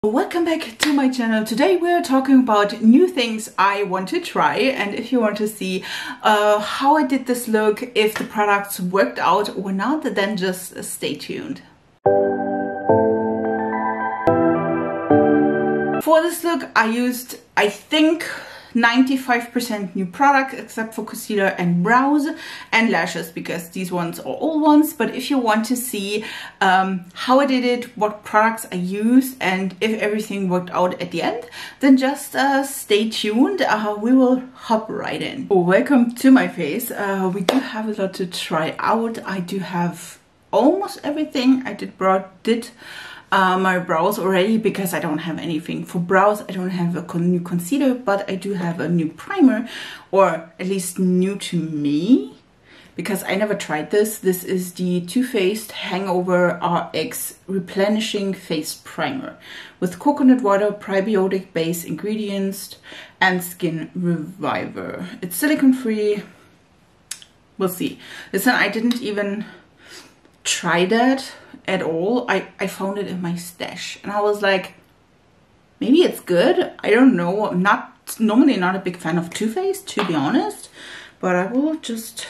Welcome back to my channel. Today we're talking about new things I want to try, and if you want to see how I did this look, if the products worked out or not, then just stay tuned. For this look I used, I think, 95% new product except for concealer and brows and lashes, because these ones are old ones. But if you want to see how I did it, what products I used, and if everything worked out at the end, then just stay tuned. We will hop right in. Welcome to my face. We do have a lot to try out. I do have almost everything. I did my brows already, because I don't have anything for brows. I don't have a new concealer, but I do have a new primer, or at least new to me, because I never tried this. This is the Too Faced Hangover RX Replenishing Face Primer with coconut water, probiotic based ingredients, and skin reviver. It's silicone free. We'll see. Listen, I didn't even try that at all. I found it in my stash and I was like, maybe it's good. I don't know. I'm normally not a big fan of Too Faced, to be honest, but I will just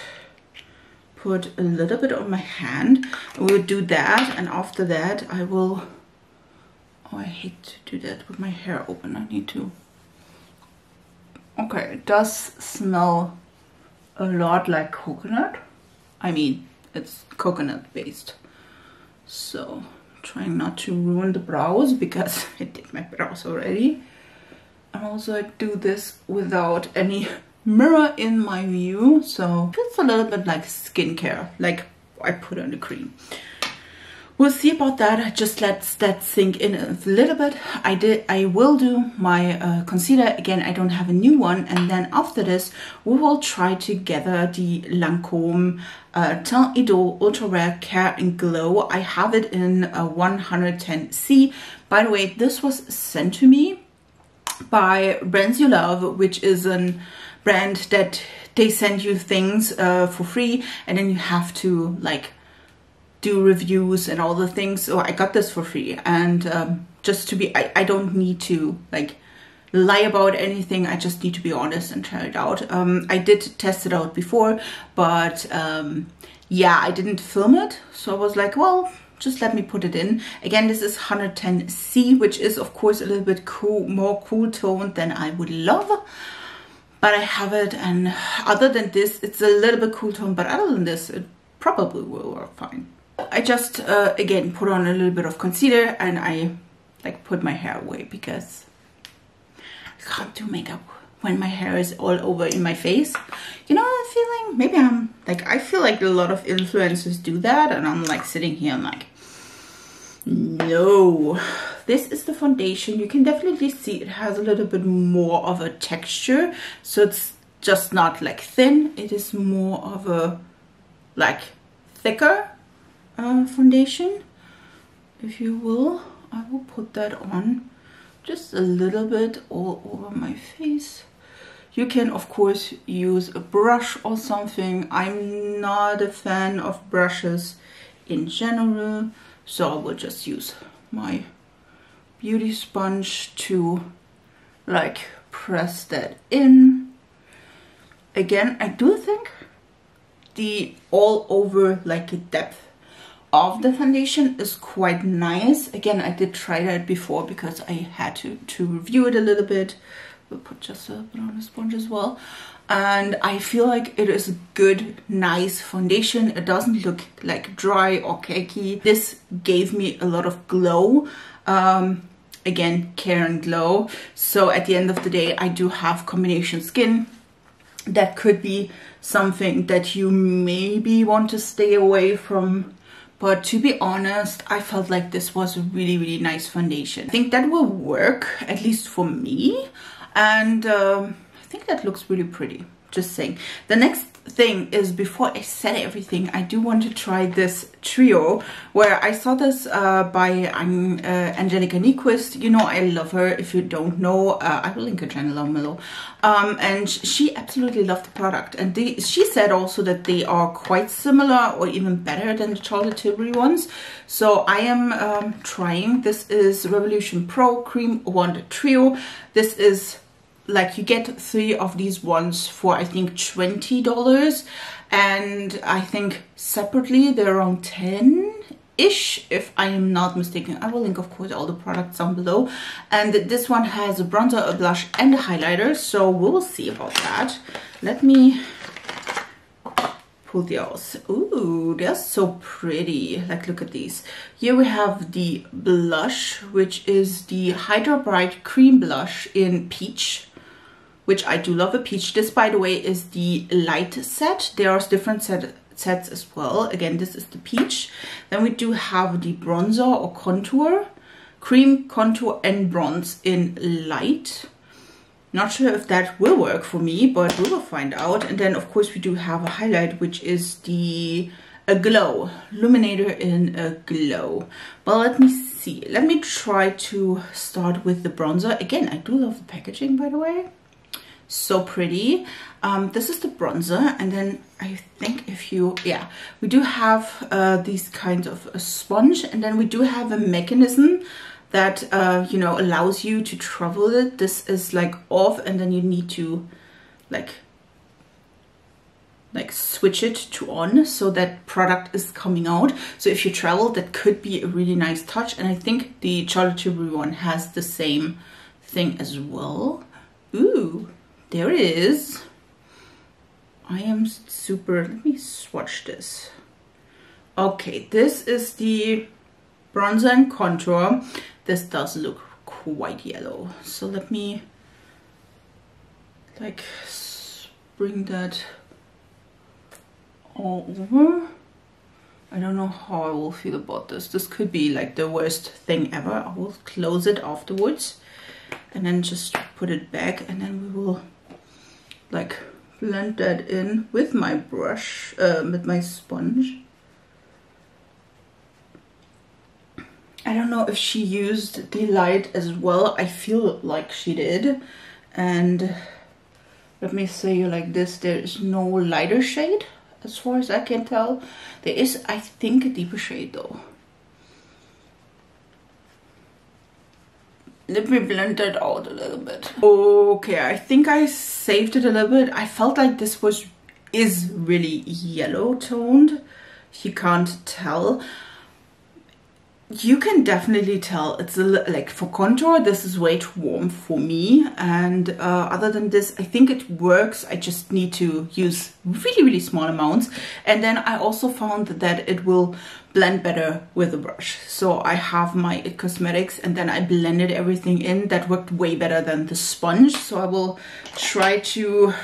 put a little bit on my hand. We'll do that, and after that I will, oh, I hate to do that with my hair open. I need to, okay, it does smell a lot like coconut. I mean, it's coconut based. So trying not to ruin the brows, because I did my brows already. And also I do this without any mirror in my view, so it's a little bit like skincare, like I put on the cream. We'll see about that. Just let that sink in a little bit. I will do my concealer again. I don't have a new one, and then after this we will try together the Lancome Teint Idole Ultra Rare Care and Glow. I have it in 110C. By the way, this was sent to me by Brands You Love, which is a brand that they send you things for free, and then you have to like do reviews and all the things. So I got this for free, and just to be, I don't need to like lie about anything. I just need to be honest and try it out. I did test it out before, but yeah, I didn't film it, so I was like, well, just let me put it in. Again, this is 110C, which is of course a little bit more cool toned than I would love, but I have it. And other than this, it's a little bit cool toned, but other than this, it probably will work fine. I just again put on a little bit of concealer, and I like put my hair away, because I can't do makeup when my hair is all over in my face. You know that feeling? Maybe I'm like, I feel like a lot of influencers do that, and I'm like sitting here, I'm like, no. This is the foundation. You can definitely see it has a little bit more of a texture, so it's just not like thin. It is more of a like thicker foundation, if you will. I will put that on just a little bit all over my face. You can of course use a brush or something. I'm not a fan of brushes in general, so I will just use my beauty sponge to like press that in. Again, I do think the all over like depth of the foundation is quite nice. Again, I did try that before because I had to review it a little bit. We'll put just a bit on the sponge as well, and I feel like it is a good, nice foundation. It doesn't look like dry or cakey. This gave me a lot of glow. Again, care and glow. So at the end of the day, I do have combination skin. That could be something that you maybe want to stay away from, but to be honest, I felt like this was a really, really nice foundation. I think that will work, at least for me, and I think that looks really pretty. Just saying. The next thing is, before I set everything, I do want to try this trio, where I saw this by Angelica Nyquist. You know, I love her. If you don't know, I will link her channel down below. And she absolutely loved the product, and she said also that they are quite similar or even better than the Charlotte Tilbury ones. So I am trying. This is Revolution Pro Cream Wand Trio. This is like, you get 3 of these ones for I think $20, and I think separately they're around 10-ish, if I am not mistaken. I will link, of course, all the products down below. And this one has a bronzer, a blush, and a highlighter, so we'll see about that. Let me pull those. Ooh, they're so pretty. Like, look at these. Here we have the blush, which is the Hydra Bright Cream Blush in Peach, which I do love a peach. This, by the way, is the light set. There are different sets as well. Again, this is the peach. Then we do have the bronzer or contour, cream, contour, and bronze in light. Not sure if that will work for me, but we will find out. And then, of course, we do have a highlight, which is the glow, illuminator in a glow. Well, let me see. Let me try to start with the bronzer. Again, I do love the packaging, by the way. So pretty. This is the bronzer, and then I think if you, yeah, we do have these kinds of a sponge, and then we do have a mechanism that you know, allows you to travel it. This is like off, and then you need to like switch it to on, so that product is coming out. So if you travel, that could be a really nice touch, and I think the Charlotte Tilbury one has the same thing as well. Ooh, there it is. I am super, let me swatch this. Okay, this is the bronzer and contour. This does look quite yellow. So let me like bring that all over. I don't know how I will feel about this. This could be like the worst thing ever. I will close it afterwards and then just put it back, and then we will like blend that in with my brush, with my sponge. I don't know if she used the light as well. I feel like she did. And let me say like this, there is no lighter shade as far as I can tell. There is, I think, a deeper shade though. Let me blend that out a little bit. Okay, I think I saved it a little bit. I felt like this is really yellow toned. You can't tell. You can definitely tell it's a little, like for contour, this is way too warm for me. And other than this, I think it works. I just need to use really, really small amounts. And then I also found that it will blend better with a brush. So I have my IT Cosmetics, and then I blended everything in. That worked way better than the sponge. So I will try to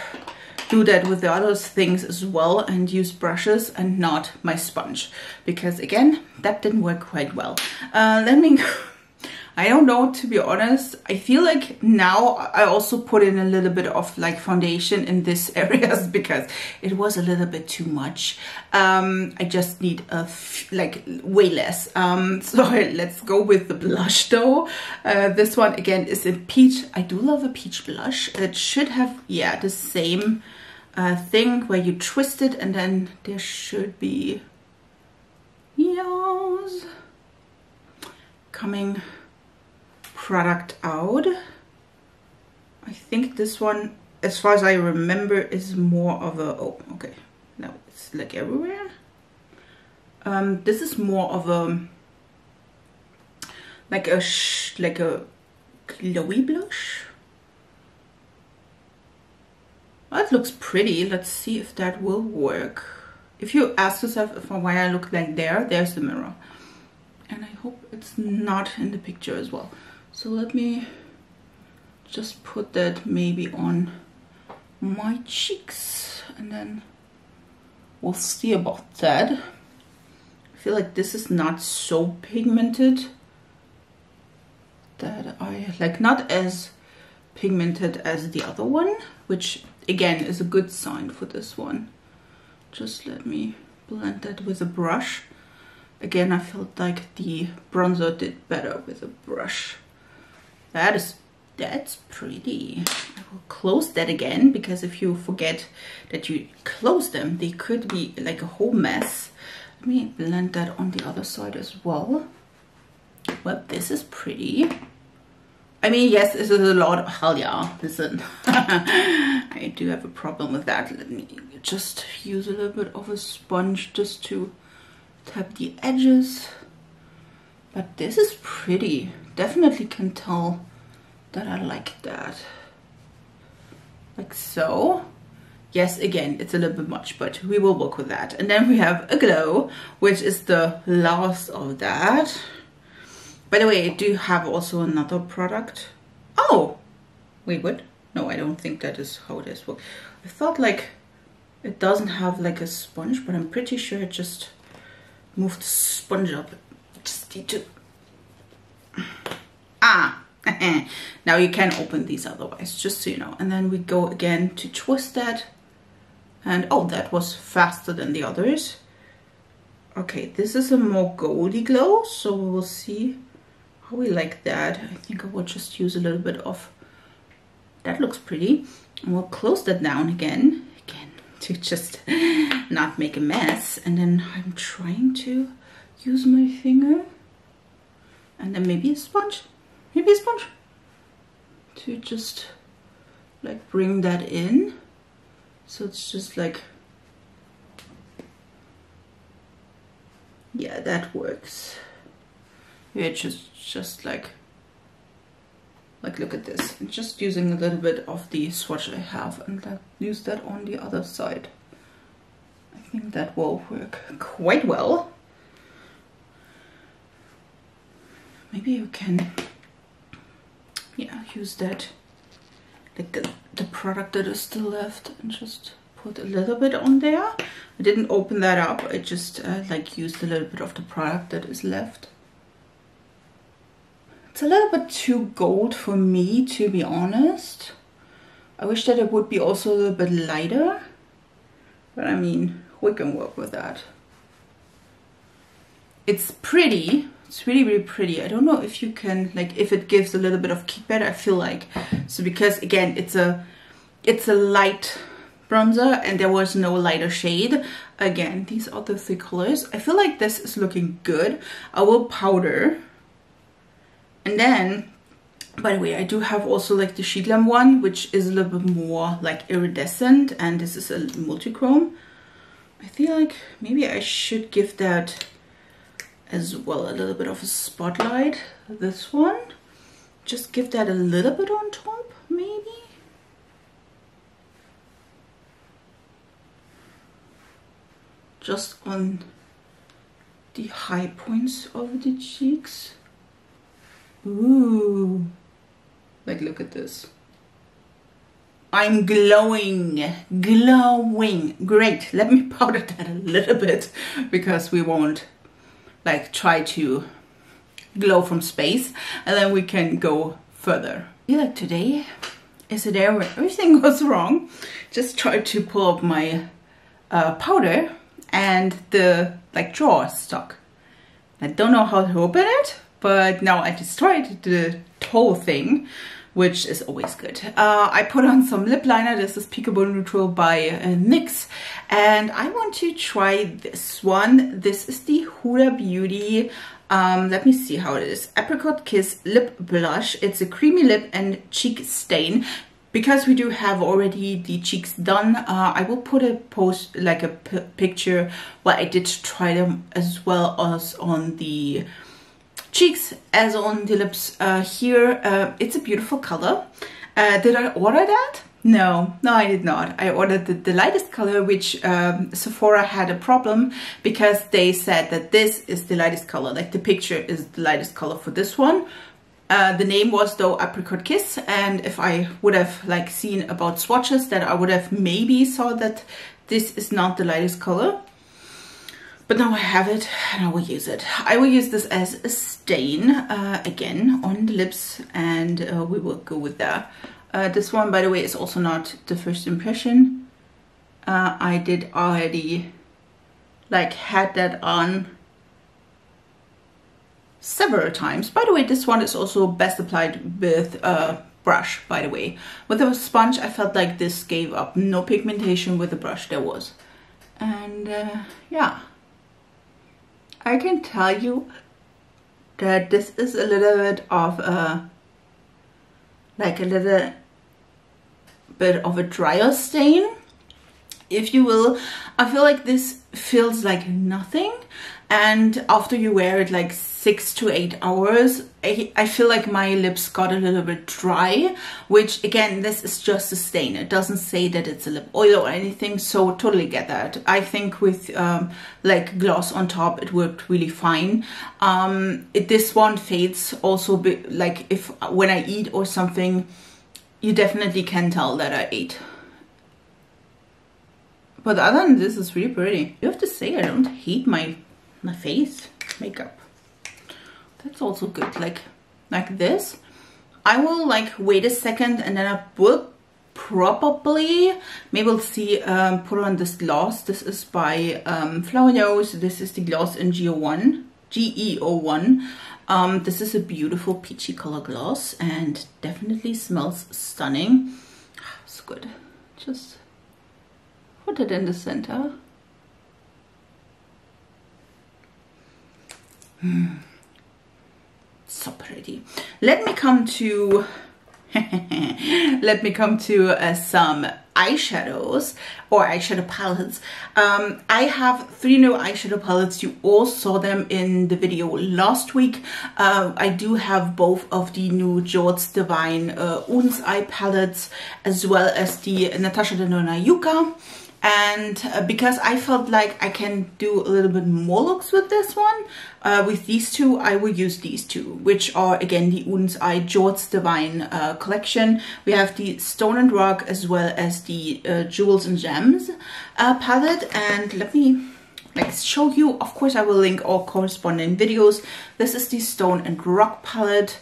do that with the other things as well, and use brushes and not my sponge, because again, that didn't work quite well. I don't know, to be honest. I feel like now I also put in a little bit of like foundation in these areas because it was a little bit too much. I just need like way less. So let's go with the blush though. This one again is in peach. I do love a peach blush. It should have, yeah, the same thing where you twist it, and then there should be, yes, coming product out. I think this one, as far as I remember, is more of a, oh, okay, now it's like everywhere. This is more of a like a glowy blush. That looks pretty. Let's see if that will work. If you ask yourself why I look like there's the mirror, and I hope it's not in the picture as well. So let me just put that maybe on my cheeks, and then we'll see about that. I feel like this is not so pigmented that I like, not as pigmented as the other one, which again is a good sign for this one. just let me blend that with a brush. Again, I felt like the bronzer did better with a brush. That's pretty. I will close that again, because if you forget that you close them, they could be like a whole mess. Let me blend that on the other side as well. Well, this is pretty. I mean, yes, this is a lot. Hell yeah, listen. I do have a problem with that. Let me just use a little bit of a sponge just to tap the edges. But this is pretty. Definitely can tell that I like that. Like so. Yes, again, it's a little bit much, but we will work with that. And then we have a glow, which is the last of that. By the way, I do have also another product. Oh! Wait, what? No, I don't think that is how it is. Well, I thought like it doesn't have like a sponge, but I'm pretty sure it just moved the sponge up. I just need to... Ah! Now you can open these otherwise, just so you know. And then we go again to twist that. And oh, that was faster than the others. Okay, this is a more goldy glow, so we will see how we like that. I think I will just use a little bit of... That looks pretty. And we'll close that down again to just not make a mess. And then I'm trying to use my finger. And then maybe a sponge. Maybe a sponge. To just like bring that in. So it's just like... Yeah, that works. Yeah, just like look at this. I'm just using a little bit of the swatch I have and use that on the other side. I think that will work quite well. Maybe you can, yeah, use that, like the product that is still left, and just put a little bit on there. I didn't open that up. I just like used a little bit of the product that is left. It's a little bit too gold for me, to be honest. I wish that it would be also a little bit lighter, but I mean, we can work with that. It's pretty. It's really, really pretty. I don't know if you can, like, if it gives a little bit of kick better, I feel like. So because again, it's a light bronzer and there was no lighter shade. Again, these are the three colors. I feel like this is looking good. I will powder. And then, by the way, I do have also like the Sheet Glam one, which is a little bit more like iridescent, and this is a multichrome. I feel like maybe I should give that as well a little bit of a spotlight. This one, just give that a little bit on top, maybe. Just on the high points of the cheeks. Ooh, like look at this. I'm glowing, glowing. Great, let me powder that a little bit because we won't like try to glow from space, and then we can go further. I feel like today is a day where everything goes wrong. Just try to pull up my powder and the like drawer stuck. I don't know how to open it, but now I destroyed the whole thing, which is always good. I put on some lip liner. This is Peekaboo Neutral by NYX, and I want to try this one. This is the Huda Beauty, let me see how it is, Apricot Kiss Lip Blush. It's a creamy lip and cheek stain. Because we do have already the cheeks done, I will put a post, like a picture where I did try them as well as on the cheeks as on the lips here. It's a beautiful color. Did I order that? No, I did not. I ordered the lightest color, which Sephora had a problem because they said that this is the lightest color. Like the picture is the lightest color for this one. The name was though Apricot Kiss, and if I would have like seen about swatches, that I would have maybe saw that this is not the lightest color. But now I have it and I will use it. I will use this as a stain again on the lips, and we will go with that. This one, by the way, is also not the first impression. I did already like had that on several times. By the way, this one is also best applied with a brush, by the way. With a sponge, I felt like this gave up no pigmentation. With the brush there was. And yeah, I can tell you that this is a little bit of a, like a little bit of a drier stain, if you will. I feel like this feels like nothing, and after you wear it like 6 to 8 hours, I feel like my lips got a little bit dry, which again, this is just a stain. It doesn't say that it's a lip oil or anything, so totally get that. I think with like gloss on top, it worked really fine. This one fades also, like if when I eat or something, you definitely can tell that I ate. But other than this, it's really pretty. You have to say I don't hate my face makeup. That's also good. Like this. I will like wait a second and then I will probably, maybe we'll see, put on this gloss. This is by Flower Nose. This is the gloss in GRWM. This is a beautiful peachy color gloss and definitely smells stunning. It's good. Just put it in the center. So pretty. Let me come to some eyeshadows or eyeshadow palettes. I have 3 new eyeshadow palettes. You all saw them in the video last week. I do have both of the new Jorts Divine Uns Eye palettes, as well as the Natasha Denona Yucca. And because I felt like I can do a little bit more looks with this one, with these two, I will use these two, which are again the Uns Eye Jorts Divine collection. We have the Stone and Rock as well as the Jewels and Gems palette. And let me show you. Of course, I will link all corresponding videos. This is the Stone and Rock palette.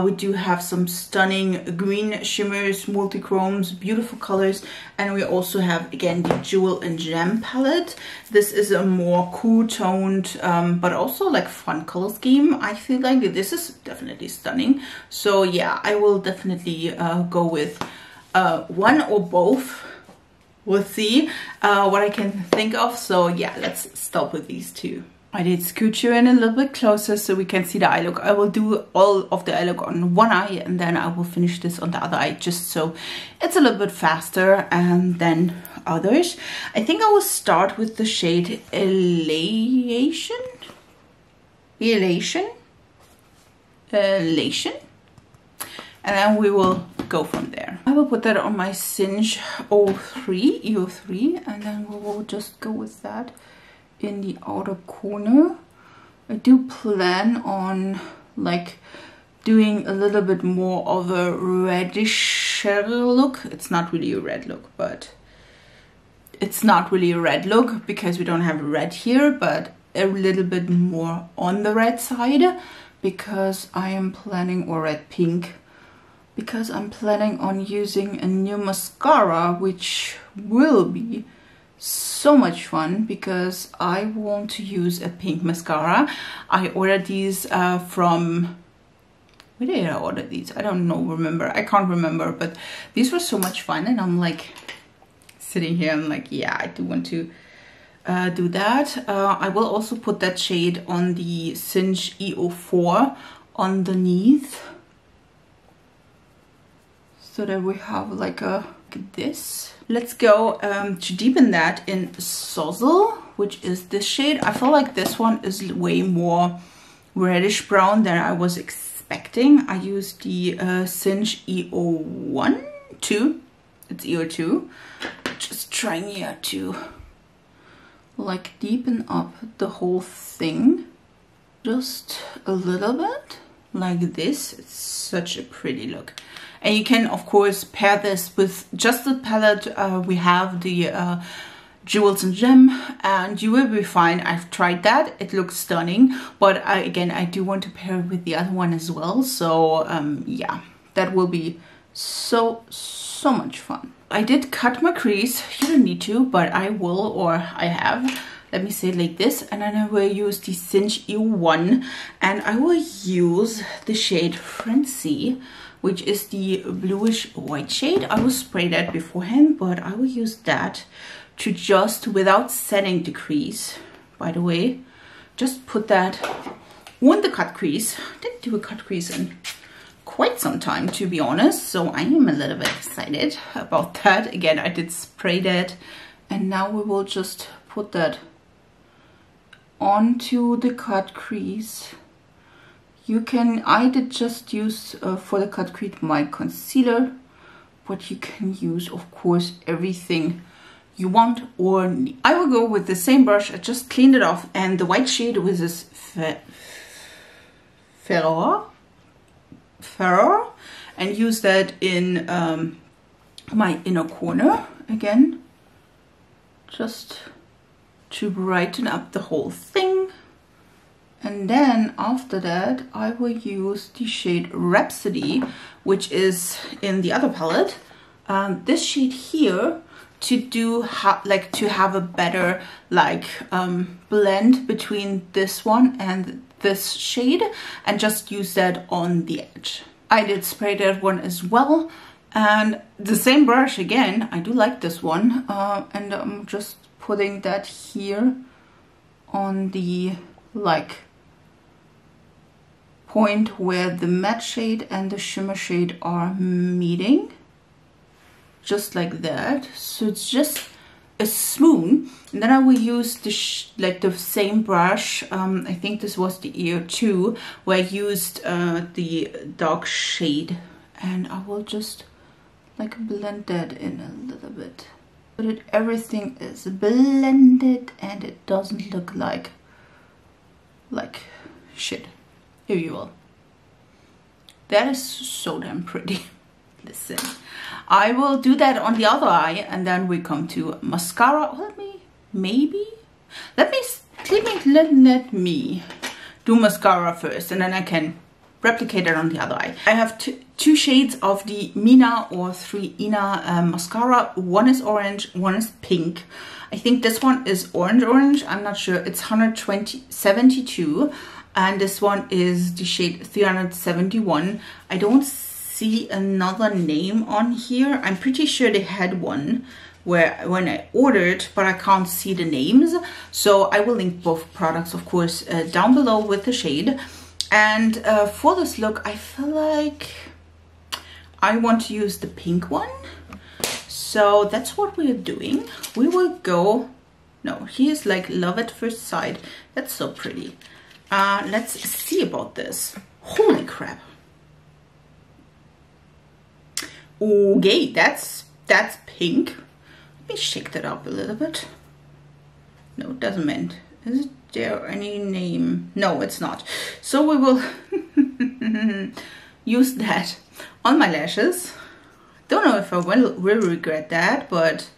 We do have some stunning green shimmers, multi-chromes, beautiful colors. And we also have, again, the Jewel and Gem palette. This is a more cool toned, but also like fun color scheme. I feel like this is definitely stunning. So yeah, I will definitely go with one or both. We'll see what I can think of. So yeah, let's start with these two. I did scooch you in a little bit closer so we can see the eye look. I will do all of the eye look on one eye and then I will finish this on the other eye, just so it's a little bit faster and then others. I think I will start with the shade Elation. And then we will go from there. I will put that on my Singe EO3, and then we will just go with that in the outer corner. I do plan on like doing a little bit more of a reddish look. It's not really a red look, but it's not really a red look because we don't have red here, but a little bit more on the red side because I am planning, or red pink, because I'm planning on using a new mascara, which will be so much fun because I want to use a pink mascara. I ordered these from, where did I order these? I don't know, I can't remember, but these were so much fun and I'm like sitting here and like, yeah, I do want to do that. I will also put that shade on the Singe EO4 underneath so that we have like a, this. Let's go to deepen that in Sozzle, which is this shade. I feel like this one is way more reddish brown than I was expecting. I used the Singe EO1, 2. It's EO2. Just trying here to like deepen up the whole thing. Just a little bit like this. It's such a pretty look. And you can, of course, pair this with just the palette. We have the Jewels and Gem, and you will be fine. I've tried that. It looks stunning. But again, I do want to pair it with the other one as well. So, yeah, that will be So much fun. I did cut my crease. You don't need to, but I will, or I have. Let me say it like this. And then I will use the Cinch E1, and I will use the shade Frenzy, which is the bluish white shade. I will spray that beforehand, but I will use that to just, without setting the crease, by the way, just put that on the cut crease. I didn't do a cut crease in quite some time, to be honest, so I am a little bit excited about that. Again, I did spray that, and now we will just put that onto the cut crease. You can, I did just use for the cut crease my concealer, but you can use, of course, everything you want or need. I will go with the same brush. I just cleaned it off, and the white shade with this Ferror, and use that in my inner corner again, just to brighten up the whole thing. And then after that I will use the shade Rhapsody, which is in the other palette, this shade here, to do to have a better blend between this one and this shade, and just use that on the edge. I did spray that one as well, and the same brush again. I do like this one, and I'm just putting that here on the point where the matte shade and the shimmer shade are meeting, just like that. So it's just a spoon, and then I will use the same brush. I think this was the ear 2, where I used the dark shade, and I will just blend that in a little bit, so that everything is blended and it doesn't look like shit, if you will. That is so damn pretty. Listen, I will do that on the other eye, and then we come to mascara. Let me do mascara first, and then I can replicate it on the other eye. I have two shades of the Mina or 3 Ina mascara. One is orange, one is pink. I think this one is orange. I'm not sure. It's 172, and this one is the shade 371. I don't see another name on here. I'm pretty sure they had one when I ordered, but I can't see the names. So I will link both products, of course, down below with the shade. And for this look, I feel like I want to use the pink one. So that's what we're doing. We will go, no, here's Love at First Sight. That's so pretty. Let's see about this. Holy crap. Okay, that's pink. Let me shake that up a little bit. No, it doesn't mean. Is there any name? No, it's not. So we will use that on my lashes. Don't know if I will regret that, but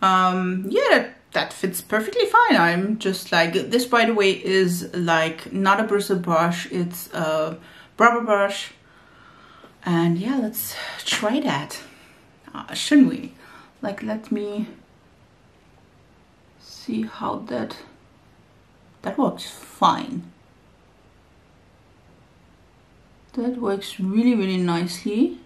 yeah, that fits perfectly fine. I'm just this, by the way, is not a bristle brush. It's a rubber brush. And yeah, let's try that, shouldn't we? Let me see how that works fine. That works really, really nicely.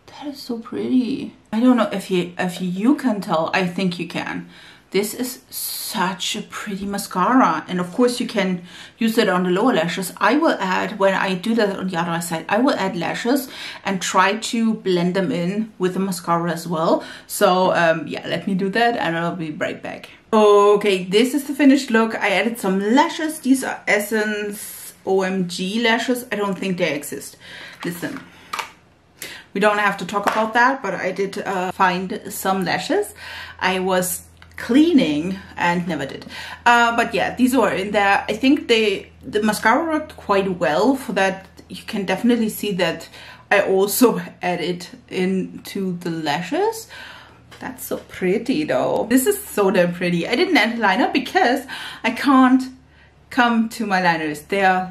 That is so pretty. I don't know if you can tell. I think you can. This is such a pretty mascara, and of course you can use it on the lower lashes. I will add, when I do that on the other side, I will add lashes and try to blend them in with the mascara as well. So yeah, let me do that and I'll be right back. Okay, this is the finished look. I added some lashes. These are Essence OMG lashes. I don't think they exist. Listen, we don't have to talk about that, but I did find some lashes. I was cleaning and never did, but yeah, these were in there. I think the mascara worked quite well for that. You can definitely see that I also added into the lashes. That's so pretty though. This is so damn pretty. I didn't add liner because I can't come to my liners. They are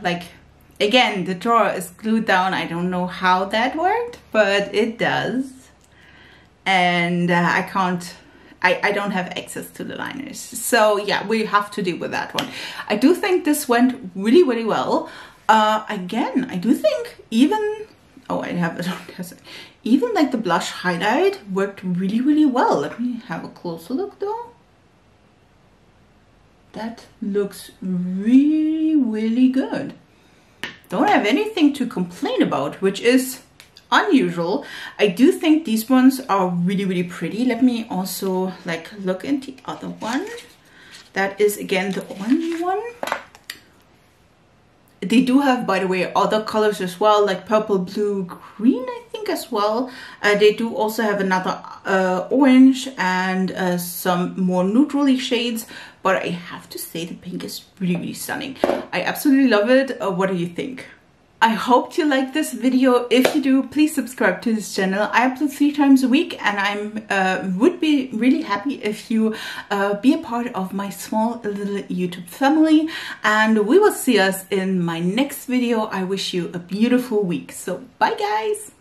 Again, the drawer is glued down. I don't know how that worked, but it does. And I don't have access to the liners. So yeah, we have to deal with that one. I do think this went really, really well. Again, I do think even, oh, I have it on this. Even like the blush highlight worked really, really well. Let me have a closer look though. That looks really, really good. Don't have anything to complain about, which is unusual. I do think these ones are really, really pretty. Let me also like look at the other one. That is again the orange one. They do have, by the way, other colors as well, like purple, blue, green, I think as well. They do also have another orange and some more neutrally shades. But I have to say the pink is really, really stunning. I absolutely love it. What do you think? I hope you like this video. If you do, please subscribe to this channel. I upload 3 times a week, and I would be really happy if you be a part of my small little YouTube family. And we will see us in my next video. I wish you a beautiful week. So bye guys.